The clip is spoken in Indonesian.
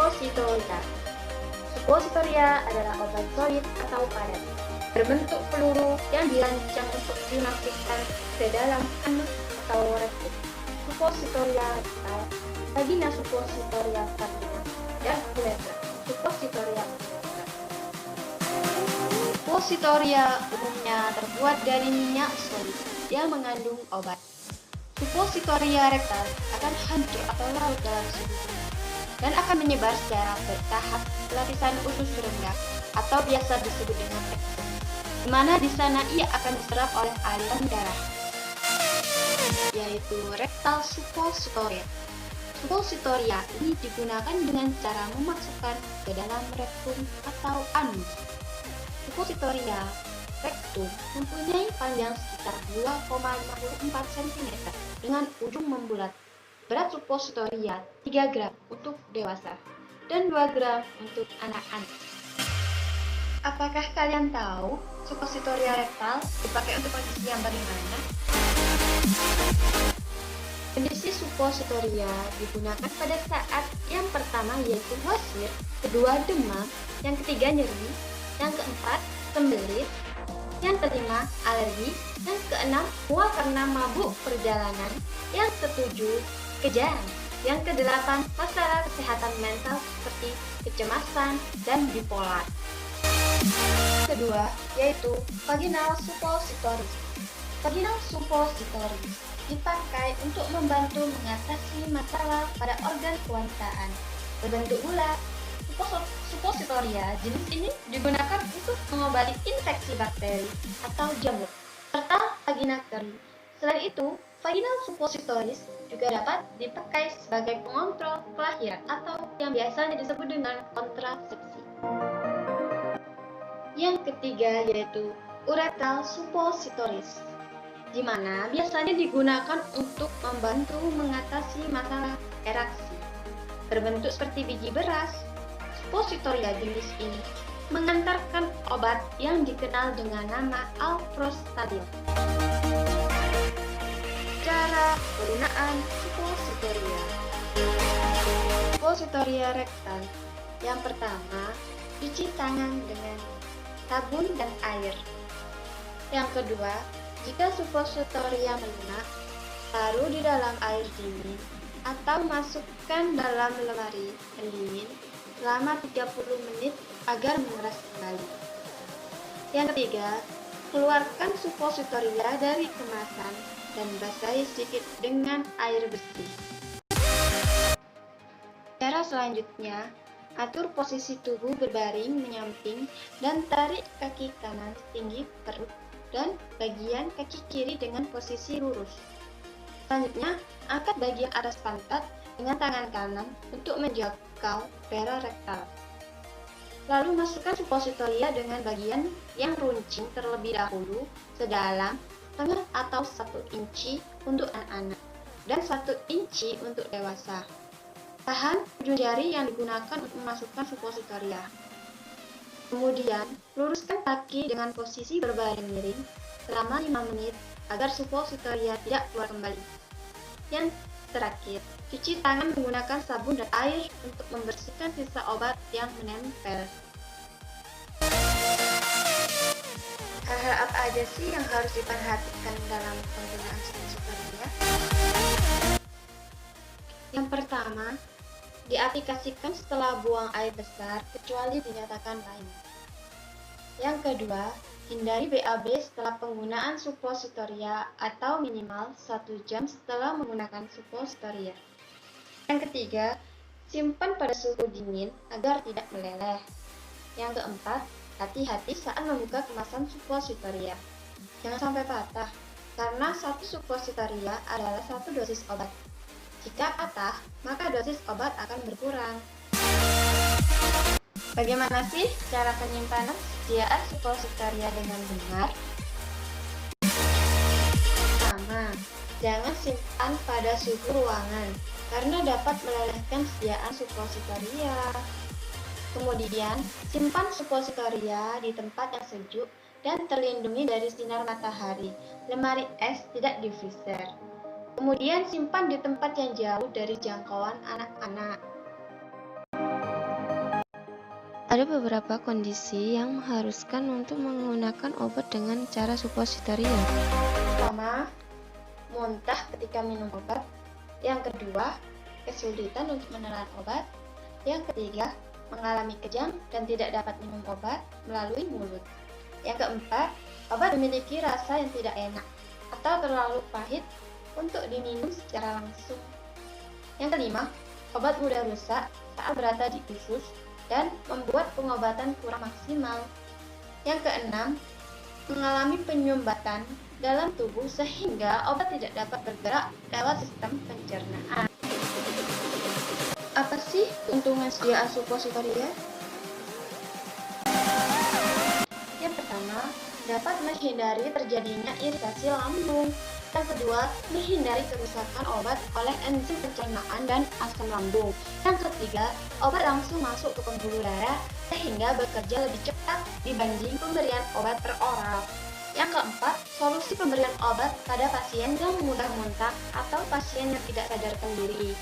Suppositoria. Suppositoria adalah obat solid atau padat, berbentuk peluru yang dirancang untuk dimasukkan ke dalam anus atau rektum. Suppositoria rectal, vagina suppositoria vagina, dan uretra suppositoria uretra. Suppositoria umumnya terbuat dari minyak solid yang mengandung obat. Suppositoria rectal akan hancur atau larut dalam suhu tinggi dan akan menyebar secara bertahap ke lapisan usus rendah atau biasa disebut dengan rektum, di mana di sana ia akan diserap oleh aliran darah, yaitu rectal suppositoria. Suppositoria ini digunakan dengan cara memasukkan ke dalam rektum atau anus. Suppositoria rektum mempunyai panjang sekitar 2,54 cm dengan ujung membulat. Berat suppositoria 3 gram untuk dewasa dan 2 gram untuk anak-anak. Apakah kalian tahu suppositoria rektal dipakai untuk kondisi yang bagaimana? Kondisi suppositoria digunakan pada saat yang pertama yaitu wasir, kedua demam, yang ketiga nyeri, yang keempat sembelit, yang kelima alergi, yang keenam mual karena mabuk perjalanan, yang ketujuh kejang, yang kedelapan masalah kesehatan mental seperti kecemasan dan bipolar. Kedua yaitu vaginal suppositoris. Vaginal suppositoris dipakai untuk membantu mengatasi masalah pada organ kewanitaan. Berbentuk bulat, suppositoria jenis ini digunakan untuk mengobati infeksi bakteri atau jamur serta vagina kering. Selain itu, vaginal suppositoris juga dapat dipakai sebagai pengontrol kelahiran atau yang biasanya disebut dengan kontrasepsi. Yang ketiga yaitu uretral suppositoris, di mana biasanya digunakan untuk membantu mengatasi masalah ereksi. Berbentuk seperti biji beras, suppositoria jenis ini mengantarkan obat yang dikenal dengan nama alprostadil. Cara penggunaan suppositoria. Suppositoria rektal. Yang pertama, cuci tangan dengan sabun dan air. Yang kedua, jika suppositoria melunak, taruh di dalam air dingin atau masukkan dalam lemari pendingin selama 30 menit agar mengeras kembali. Yang ketiga, keluarkan suppositoria dari kemasan dan basahi sedikit dengan air bersih. Cara selanjutnya, atur posisi tubuh berbaring menyamping dan tarik kaki kanan setinggi perut dan bagian kaki kiri dengan posisi lurus. Selanjutnya, angkat bagian atas pantat dengan tangan kanan untuk menjangkau daerah rektal. Lalu masukkan suppositoria dengan bagian yang runcing terlebih dahulu sedalam setengah atau 1 inci untuk anak-anak dan 1 inci untuk dewasa. Tahan ujung jari yang digunakan untuk memasukkan suppositoria. Kemudian, luruskan kaki dengan posisi berbaring miring selama 5 menit agar suppositoria tidak keluar kembali. Yang terakhir, cuci tangan menggunakan sabun dan air untuk membersihkan sisa obat yang menempel. Hal-hal apa aja sih yang harus diperhatikan dalam penggunaan suppositoria? Yang pertama, diaplikasikan setelah buang air besar kecuali dinyatakan lain. Yang kedua, hindari BAB setelah penggunaan suppositoria atau minimal 1 jam setelah menggunakan suppositoria. Yang ketiga, simpan pada suhu dingin agar tidak meleleh. Yang keempat, hati-hati saat membuka kemasan suppositoria. Jangan sampai patah, karena 1 suppositoria adalah 1 dosis obat. Jika patah, maka dosis obat akan berkurang. Bagaimana sih cara penyimpanan sediaan suppositoria dengan benar? Pertama, jangan simpan pada suhu ruangan karena dapat melelehkan sediaan suppositoria. Kemudian, simpan suppositoria di tempat yang sejuk dan terlindungi dari sinar matahari. Lemari es, tidak di freezer. Kemudian simpan di tempat yang jauh dari jangkauan anak-anak. Ada beberapa kondisi yang mengharuskan untuk menggunakan obat dengan cara supositorium. Pertama, muntah ketika minum obat. Yang kedua, kesulitan untuk menelan obat. Yang ketiga, mengalami kejang dan tidak dapat minum obat melalui mulut. Yang keempat, obat memiliki rasa yang tidak enak atau terlalu pahit untuk diminum secara langsung. Yang kelima, obat mudah rusak saat berada di usus dan membuat pengobatan kurang maksimal. Yang keenam, mengalami penyumbatan dalam tubuh sehingga obat tidak dapat bergerak lewat sistem pencernaan. Apa sih keuntungan sedia supositoria? Yang pertama, dapat menghindari terjadinya iritasi lambung. Yang kedua, menghindari kerusakan obat oleh enzim pencernaan dan asam lambung. Yang ketiga, obat langsung masuk ke pembuluh darah sehingga bekerja lebih cepat dibanding pemberian obat per oral. Yang keempat, solusi pemberian obat pada pasien yang mudah muntah atau pasien yang tidak sadarkan diri.